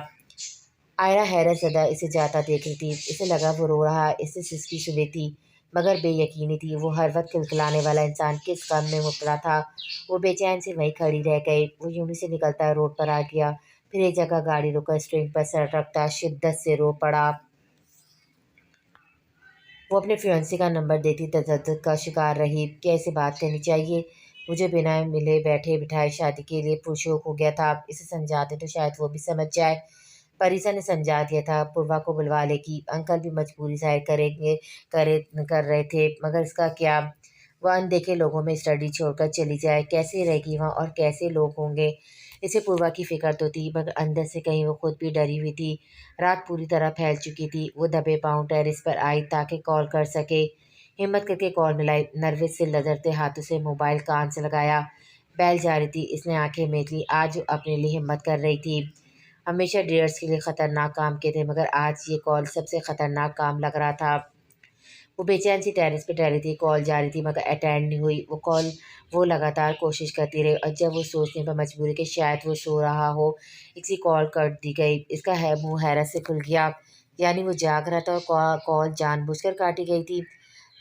آئرہ حیرت زدہ اسے جاتا دیکھ رہی تھی۔ اسے لگا وہ رو رہا، اس سے سسکی سنی تھی، مگر بے یقینی تھی وہ ہر وقت کھلکھلانے والا انسان کس غم میں مبتلا تھا۔ وہ بے چین سے وہیں کھڑی رہ گئی۔ وہ یوں ہی سے نکلتا روڈ پر آ گیا، پھر ایک جگہ گاڑی روک کر اسٹیئرنگ پر سر رکھتا شدت سے رو پڑا۔ وہ اپنے فیونسی کا نمبر دیتی تذبذب کا شکار رہی۔ کیا اسے بات کرنی چاہیے؟ مجھے بنا ملے بیٹھے بٹھائے شادی کے لیے پرشوق ہو گیا تھا۔ اسے سمجھاتے تو شاید وہ بھی سمجھ جائے۔ پریسا نے سمجھا دیا تھا پوروا کو بلوا لے گی، انکل بھی مجبوری ظاہر کر رہے تھے، مگر اس کا کیا؟ وہ اندیکھے لوگوں میں اسٹڈی چھوڑ کر چلی جائے، کیسے رہے گی وہاں اور کیسے لوگ ہوں گے؟ اسے پوروا کی فکر تو تھی، مگر اندر سے کہیں وہ خود بھی ڈری ہوئی تھی۔ رات پوری طرح پھیل چکی تھی۔ وہ دبے پاؤں ٹیرس پر آئی تاکہ کال کر سکے۔ ہمت کر کے کال ملائی، نروس سے لرزتے ہاتھوں سے موبائل کان سے لگایا۔ بیل جا رہی تھی۔ اس نے آنکھیں میچ لی، آج وہ اپنے لیے ہمت کر رہی تھی۔ ہمیشہ ڈیئرس کے لیے خطرناک کام کیے تھے، مگر آج یہ کال سب سے خطرناک کام لگ رہا تھا۔ وہ بے چین سی ٹیرس پہ ٹہری تھی، کال جاری تھی مگر اٹینڈ نہیں ہوئی۔ وہ لگاتار کوشش کرتی رہی، اور جب وہ سوچنے پر مجبوری کہ شاید وہ سو رہا ہو، اس کی کال کٹ دی گئی۔ اس کا منہ حیرت سے کھل گیا، یعنی وہ جاگ رہا تھا اور کال جان بوجھ کر کاٹی گئی تھی۔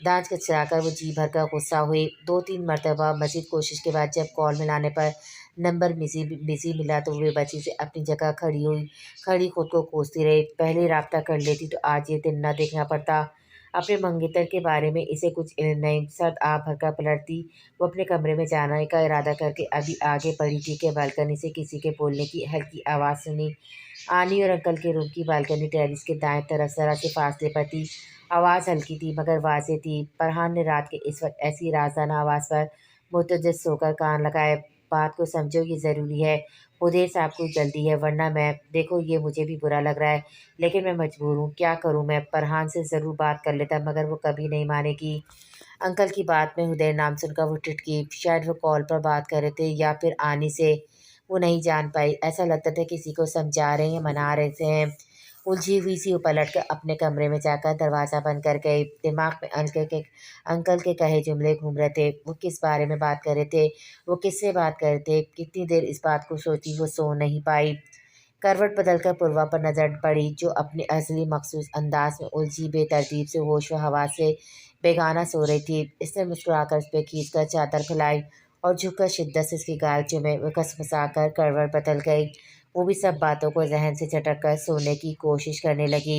दांत कचरा कर वो जी भर कर गुस्सा हुई। 2-3 मरतबा मज़ीद कोशिश के बाद जब कॉल मिलाने पर नंबर बिज़ी बिज़ी मिला तो वे बच्ची से अपनी जगह खड़ी हुई। खड़ी खुद को कोसती रही, पहले राब्ता कर लेती तो आज ये दिन न देखना पड़ता। अपने मंगेतर के बारे में इसे कुछ इल्म नहीं। सर्द आह भरकर पलटती वो अपने कमरे में जाने का इरादा करके अभी आगे बढ़ी थी कि बालकनी से किसी के बोलने की हल्की आवाज़ सुनी। आनी और अंकल के रूम की बालकनी टेरेस के दाएं तरफ ज़रा से फासले पर थी। आवाज़ हल्की थी मगर वाज़ेह थी। फरहान ने रात के इस वक्त ऐसी राज़ाना आवाज़ पर मुतजस्स होकर कान लगाए। बात को समझो, ये ज़रूरी है। उदेर साहब को जल्दी है वरना मैं, देखो ये मुझे भी बुरा लग रहा है लेकिन मैं मजबूर हूँ, क्या करूँ मैं। फरहान से ज़रूर बात कर लेता मगर वो कभी नहीं मानेगी। अंकल की बात में हुदैर नाम सुनकर वो टिटकी। शायद वो कॉल पर बात कर रहे थे या फिर आनी से, वो नहीं जान पाई। ऐसा लगता था किसी को समझा रहे हैं या मना रहे हैं। उलझी हुई सी वो पलट कर अपने कमरे में जाकर दरवाज़ा बंद कर गई। दिमाग में अंकल के कहे जुमले घूम रहे थे। वो किस बारे में बात कर रहे थे, वो किससे बात कर रहे थे। कितनी देर इस बात को सोची वो सो नहीं पाई। करवट बदलकर पूर्वा पर नजर पड़ी जो अपने असली मखसूस अंदाज में उलझी बेतरतीब से होश व हवास से बेगाना सो रही थी। इसने मुस्कुराकर उस पर खींचकर चादर फैलाई और झुककर शिद्दत से उसकी गाल चूमे। वो कसमसाकर करवट बदल गई। वो भी सब बातों को जहन से झटक कर सोने की कोशिश करने लगी।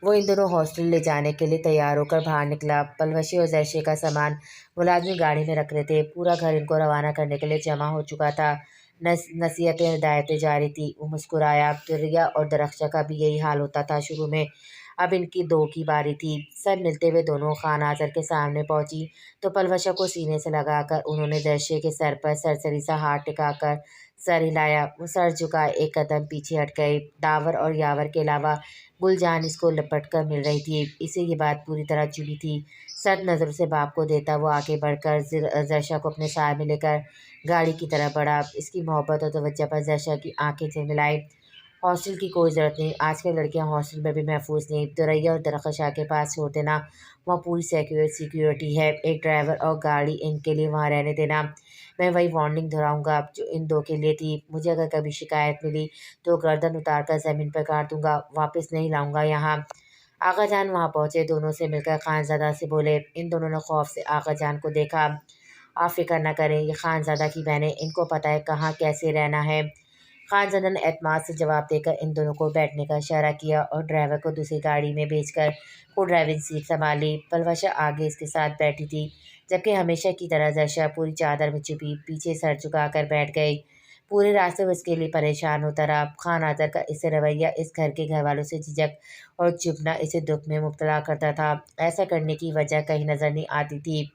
वो इन दोनों हॉस्टल ले जाने के लिए तैयार होकर बाहर निकला। पलवशी और जैशे का सामान मुलाजमी गाड़ी में रख रहे थे। पूरा घर इनको रवाना करने के लिए जमा हो चुका था। नसीहतें हिदायतें जारी थी। वो मुस्कुराया। तुरिया और दरख्शा का भी यही हाल होता था शुरू में। अब इनकी दो की बारी थी। सर मिलते हुए दोनों खान आजर के सामने पहुंची तो पलवशा को सीने से लगाकर उन्होंने जैशे के सर पर सरसरी सा हाथ टिकाकर सर हिलाया। वो सर झुका एक कदम पीछे हट गई। दावर और यावर के अलावा गुलजान इसको लपट कर मिल रही थी। इसे ये बात पूरी तरह चुभी थी। सख्त नज़रों से बाप को देता वो आगे बढ़कर जैशा को अपने साय में लेकर गाड़ी की तरफ बढ़ा। इसकी मोहब्बत और तवज्जो पर जैशा की आंखें झिलमिलाई। हॉस्टल की कोई ज़रूरत नहीं, आजकल लड़कियां हॉस्टल में भी महफूज नहीं। तुरैया और दरख्शां के पास छोड़ देना, वहाँ पूरी सिक्योरिटी है। एक ड्राइवर और गाड़ी इनके लिए वहाँ रहने देना। मैं वही वार्निंग दोहराऊंगा जो इन दो के लिए थी। मुझे अगर कभी शिकायत मिली तो गर्दन उतार कर ज़मीन पर गाड़ दूंगा, वापस नहीं लाऊंगा यहाँ। आगा जान वहाँ पहुँचे। दोनों से मिलकर खानज़ादा से बोले। इन दोनों ने खौफ से आगा जान को देखा। आप फिक्र न करें, ये खानज़ादा की बहनें, इनको पता है कहाँ कैसे रहना है। खानज़ादा ने एतमाद से जवाब देकर इन दोनों को बैठने का इशारा किया और ड्राइवर को दूसरी गाड़ी में भेजकर वो ड्राइविंग सीट संभाली। पलवशा आगे इसके साथ बैठी थी जबकि हमेशा की तरह जशा पूरी चादर में छुपी पीछे सर झुकाकर बैठ गई। पूरे रास्ते वो इसके लिए परेशान होता रहा। खान आजर का इससे रवैया इस घर के घर वालों से झिझक और चुभना इसे दुख में मुब्तला करता था। ऐसा करने की वजह कहीं नज़र नहीं आती थी।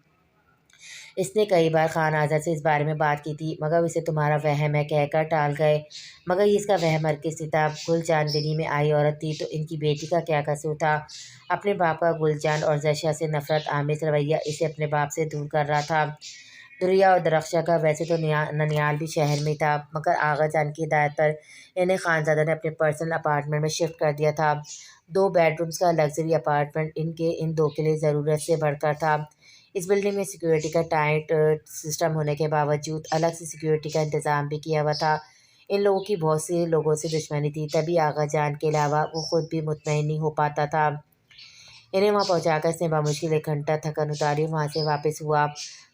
इसने कई बार खान आज़ाद से इस बारे में बात की थी मगर इसे तुम्हारा वहम है कहकर टाल गए। मगर ये इसका वहम हरगिज़ नहीं था। गुलजान दिल्ली में आई औरत थी तो इनकी बेटी का क्या कसूर था। अपने बाप का गुलजान और जशा से नफरत आमेज रवैया इसे अपने बाप से दूर कर रहा था। दुरिया और दरख्शा का वैसे तो ननियाल भी शहर में था मगर आगा जान की हिदायत पर इन्हें खानज़ादा ने अपने पर्सनल अपार्टमेंट में शिफ्ट कर दिया था। 2 बेडरूम्स का लग्जरी अपार्टमेंट इनके इन दो के लिए ज़रूरत से बढ़कर था। इस बिल्डिंग में सिक्योरिटी का टाइट सिस्टम होने के बावजूद अलग से सिक्योरिटी का इंतज़ाम भी किया हुआ था। इन लोगों की बहुत से लोगों से दुश्मनी थी तभी आगा जान के अलावा वो खुद भी मुतमईन नहीं हो पाता था। इन्हें वहाँ पहुँचाकर इसने बामुश्किल 1 घंटा थकन उतारी वहाँ से वापस हुआ।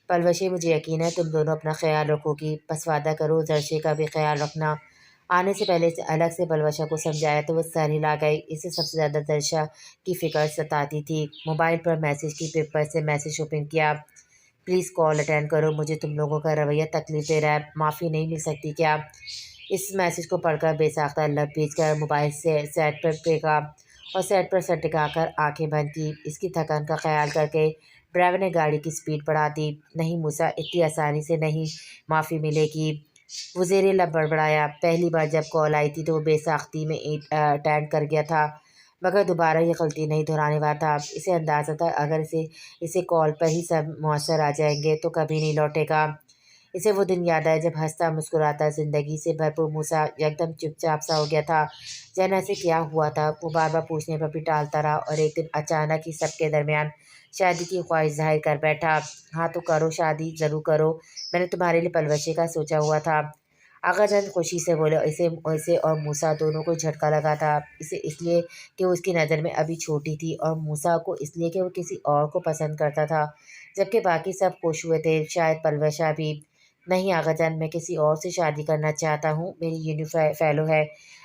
पलवशी, मुझे यकीन है तुम दोनों अपना ख्याल रखोगी, बस वादा करो जर्शे का भी ख्याल रखना। आने से पहले इसे अलग से पलवशा को समझाया तो वो सर हिला गई। इसे सबसे ज़्यादा दर्शा की फ़िक्र सताती थी। मोबाइल पर मैसेज की पेपर से मैसेज ओपन किया। प्लीज़ कॉल अटेंड करो, मुझे तुम लोगों का रवैया तकलीफ दे रहा है, माफ़ी नहीं मिल सकती क्या। इस मैसेज को पढ़कर बेसाख्ता लब भीज कर मोबाइल से सेट पर फेंका और सेट पर सर टिकाकर आंखें बंद की। इसकी थकान का ख्याल करके ड्राइवर ने गाड़ी की स्पीड बढ़ा दी। नहीं मूसा, इतनी आसानी से नहीं माफ़ी मिलेगी। वो ज़ेरे लब बड़बड़ाया। पहली बार जब कॉल आई थी तो वो बेसाख्ती में अटेंड कर गया था मगर दोबारा ये गलती नहीं दोहराने वाला था। इसे अंदाज़ा था अगर इसे इसे कॉल पर ही सब मौसर आ जाएंगे तो कभी नहीं लौटेगा। इसे वो दिन याद आया जब हंसता मुस्कुराता ज़िंदगी से भरपूर मूसा एकदम चुपचाप सा हो गया था। जाने ऐसे क्या हुआ था। वो बार बार पूछने पर भी टालता रहा और एक दिन अचानक ही सबके दरमियान शादी की ख्वाहिश जाहिर कर बैठा। हाँ तो करो शादी, ज़रूर करो, मैंने तुम्हारे लिए पलवशे का सोचा हुआ था। आगा जान खुशी से बोले, इसे इसे और मूसा दोनों को झटका लगा था। इसे इसलिए कि वो उसकी नज़र में अभी छोटी थी, और मूसा को इसलिए कि वो किसी और को पसंद करता था, जबकि बाकी सब खुश हुए थे, शायद पलवशा भी। नहीं आगा जान, मैं किसी और से शादी करना चाहता हूँ। मेरी फेलो है,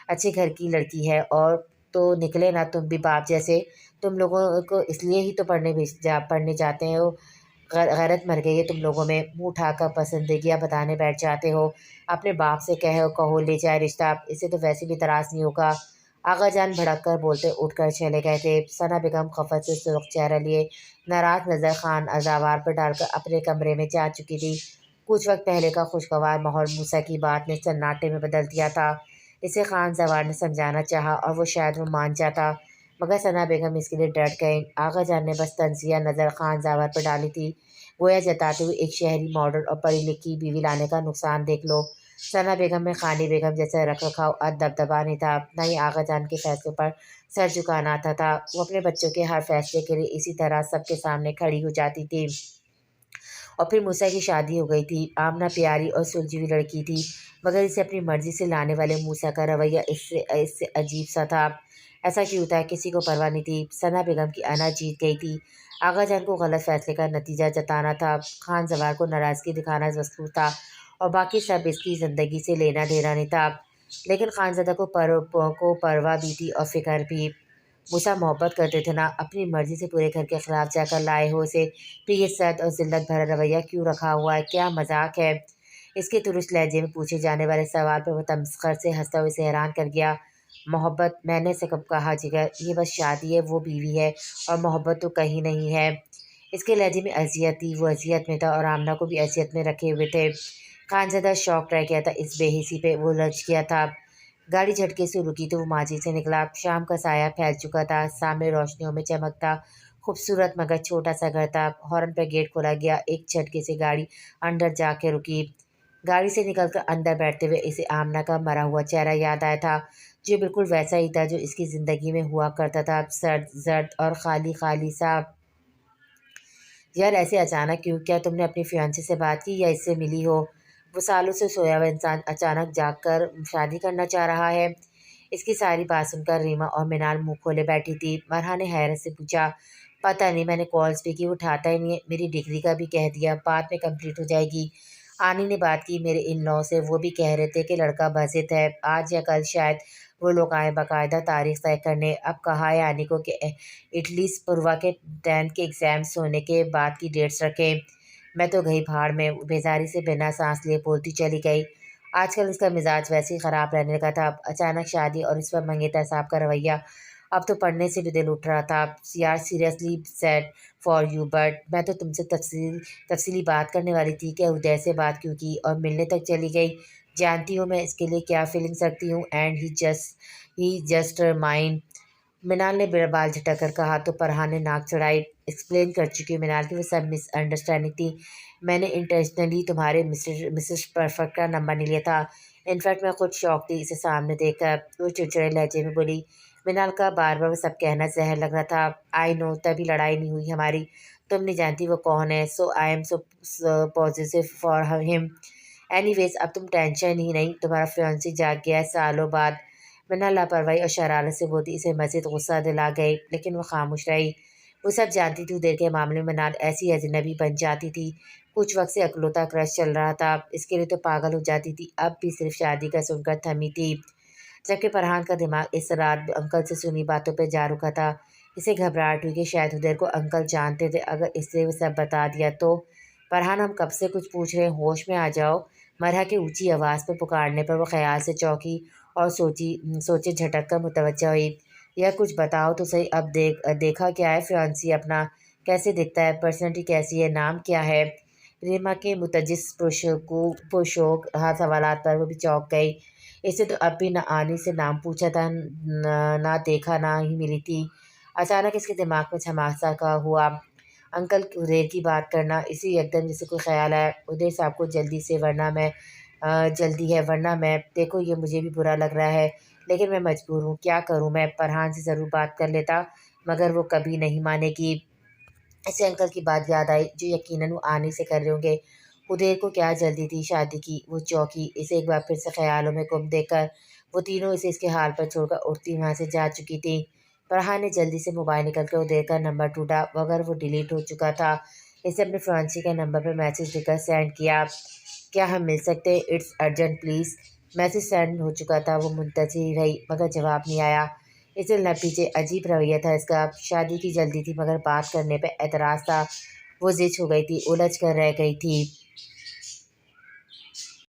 अच्छे घर की लड़की है, और तो निकले ना तुम भी बाप जैसे। तुम लोगों को इसलिए ही तो पढ़ने जाते हो। गैरत मर गई है तुम लोगों में। मुंह उठाकर पसंदगियाँ बताने बैठ जाते हो। अपने बाप से कहो कहो ले जाए रिश्ता, इसे तो वैसे भी तरास नहीं होगा। आगा जान भड़क कर बोलते उठकर चले गए थे। सना बेगम खफत से सुर्ख चेहरा लिए नाराज नजर खान अजावार पर डालकर अपने कमरे में जा चुकी थी। कुछ वक्त पहले का खुशगवार माहौल मूसा की बात ने सन्नाटे में बदल दिया था। इसे खान जवार ने समझाना चाहा, और वो शायद वो मान जाता, मगर सना बेगम इसके लिए डट गई। आगा जान ने बस तंजिया नज़र खान जावर पर डाली थी, गोया जताते हुए, एक शहरी मॉडल और पढ़ी लिखी बीवी लाने का नुकसान देख लो। सना बेगम में खानी बेगम जैसा रख रखाव और दबदबा नहीं था, न ही आगा जान के फैसलों पर सर झुकाना आता था। वो अपने बच्चों के हर फैसले के लिए इसी तरह सबके सामने खड़ी हो जाती थी। और फिर मूसा की शादी हो गई थी। आमना प्यारी और सुलझी हुई लड़की थी, मगर इसे अपनी मर्जी से लाने वाले मूसा का रवैया इससे इससे अजीब सा था। ऐसा क्यों था, किसी को परवाह नहीं थी। सना बेगम की अना जीत गई थी। आगा जान को गलत फैसले का नतीजा जताना था, खान जवार को नाराज़गी दिखाना वस्तु था, और बाकी सब इसकी ज़िंदगी से लेना देना नहीं था। लेकिन खानज़दा को परवाह भी थी और फ़िक्र भी। मूसा मोहब्बत करते थे ना, अपनी मर्जी से पूरे घर के खिलाफ जाकर लाए हो इसे। फिर ये सख्त और जिल्लत भरा रवैया क्यों रखा हुआ है, क्या मजाक है। इसके तुरुस्त लहजे में पूछे जाने वाले सवाल पर वो तमस्कर से हंसता हुआ इसे हैरान कर गया। मोहब्बत, मैंने से कब कहा जिगर, ये बस शादी है, वो बीवी है, और मोहब्बत तो कहीं नहीं है। इसके लहजे में अजियत थी, वो अजियत में था और आमना को भी अजियत में रखे हुए थे। खानज़दा शौक रह गया था इस बेहिसी पे, वो लज गया था। गाड़ी झटके से रुकी तो वो माजी से निकला। शाम का साया फैल चुका था, सामने रोशनियों में चमकता खूबसूरत मगर छोटा सा घर था। हॉर्न पर गेट खोला गया, एक झटके से गाड़ी अंदर जाके रुकी। गाड़ी से निकलकर अंदर बैठते हुए इसे आमना का मरा हुआ चेहरा याद आया था, जो बिल्कुल वैसा ही था जो इसकी ज़िंदगी में हुआ करता था, सर्द जर्द और खाली खाली सा। यार ऐसे अचानक क्यों, क्या तुमने अपनी फियांसी से बात की या इससे मिली हो? वो सालों से सोया हुआ इंसान अचानक जाग कर शादी करना चाह रहा है। इसकी सारी बात सुनकर रीमा और मिनाल मुंह खोले बैठी थी। मरहा ने हैरत से पूछा, पता नहीं, मैंने कॉल्स भी की, वो उठाता ही नहीं है। मेरी डिग्री का भी कह दिया, बाद में कंप्लीट हो जाएगी। आनी ने बात की मेरे इन लॉ से, वो भी कह रहे थे कि लड़का बसित है, आज या कल शायद वो लोग आए बाकायदा तारीख तय करने। अब कहा है आनी को कि एटलीस्ट पूर्वा के 10th के एग्ज़ाम्स होने के बाद की डेट्स रखें। मैं तो गई भाड़ में, बेजारी से बिना सांस लिए बोलती चली गई। आजकल इसका मिजाज वैसे ही ख़राब रहने का था। अचानक शादी और इस पर मंगेतर साहब का रवैया, अब तो पढ़ने से भी दिल उठ रहा था। यार seriously said for you, but मैं तो तुमसे तफसीली बात करने वाली थी कि उदय से बात क्यों की और मिलने तक चली गई। जानती हो मैं इसके लिए क्या फीलिंग्स रखती हूँ, एंड ही जस्ट माइंड। मिनाल ने बाल झटक कर कहा तो फरहान ने नाक चढ़ाई। एक्सप्लेन कर चुकी हूँ मिनाल की, वो सब मिसअंडरस्टैंडिंग थी। मैंने इंटेंशनली तुम्हारे मिसेस परफेक्ट का नंबर नहीं लिया था। इनफैक्ट मैं खुद शौक थी इसे सामने देखकर। वो चिड़चिड़े लहजे में बोली। मिनाल का बार बार वो सब कहना जहर लग रहा था। आई नो, तभी लड़ाई नहीं हुई हमारी। तुम नहीं जानती वो कौन है, so I am so positive for him. Anyways अब तुम टेंशन ही नहीं, तुम्हारा फियांसी जाग गया है सालों बाद। मिन्ना लापरवाही और शरारत से बोलती, इसे मज़ीद गुस्सा दिला गई, लेकिन वो खामोश रही। वो सब जानती थी उदेर के मामले में मिनाल ऐसी अजनबी बन जाती थी। कुछ वक्त से अकलौता क्रश चल रहा था, इसके लिए तो पागल हो जाती थी, अब भी सिर्फ शादी का सुनकर थमी थी। जबकि फरहान का दिमाग इस रात अंकल से सुनी बातों पर जा रुका था। इसे घबराहट हुई कि शायद उदेर को अंकल जानते थे, अगर इससे वो सब बता दिया तो। फरहान, हम कब से कुछ पूछ रहे हैं, होश में आ जाओ। मरहा के ऊंची आवाज़ पर पुकारने पर वो ख्याल से चौंकी और सोचे झटक कर मुतवज्जा हुई। यह कुछ बताओ तो सही, अब देखा क्या है फियांसी अपना, कैसे दिखता है, पर्सनैलिटी कैसी है, नाम क्या है? रीमा के मुतजिस पुरशोक हर सवालात पर वो भी चौंक गई। इसे तो अब भी न आनी से नाम पूछा था, ना देखा, ना ही मिली थी। अचानक इसके दिमाग में झमासा का हुआ। अंकल उदेर की बात करना, इसी एकदम जैसे कोई ख्याल आया। उदेर साहब को जल्दी से, वरना मैं जल्दी है, वरना मैं, देखो ये मुझे भी बुरा लग रहा है, लेकिन मैं मजबूर हूँ, क्या करूँ मैं? फरहान से ज़रूर बात कर लेता, मगर वो कभी नहीं मानेगी। ऐसे अंकल की बात याद आई जो यकीनन वो आने से कर रहे होंगे। ادیر کو کیا جلدی تھی شادی کی، وہ چوکی، اسے ایک بار پھر سے خیالوں میں گم دیکھ کر وہ تینوں اسے اس کے حال پر چھوڑ کر اٹھتی وہاں سے جا چکی تھیں۔ فرحان نے جلدی سے موبائل نکل کر ادیر کا نمبر ڈھونڈا مگر وہ ڈیلیٹ ہو چکا تھا۔ اسے اپنے فیانسی کا نمبر پر میسج لکھ کر سینڈ کیا، کیا ہم مل سکتے ہیں؟ It's urgent please. Message send ہو چکا تھا، وہ منتظر ہی رہی مگر جواب نہیں آیا۔ اس دن پیچھے عجیب رویہ تھا اس کا، شادی کی جلدی تھی مگر بات کرنے پہ اعتراض تھا۔ وہ زچ ہو گئی تھی، الجھ کر رہ گئی تھی۔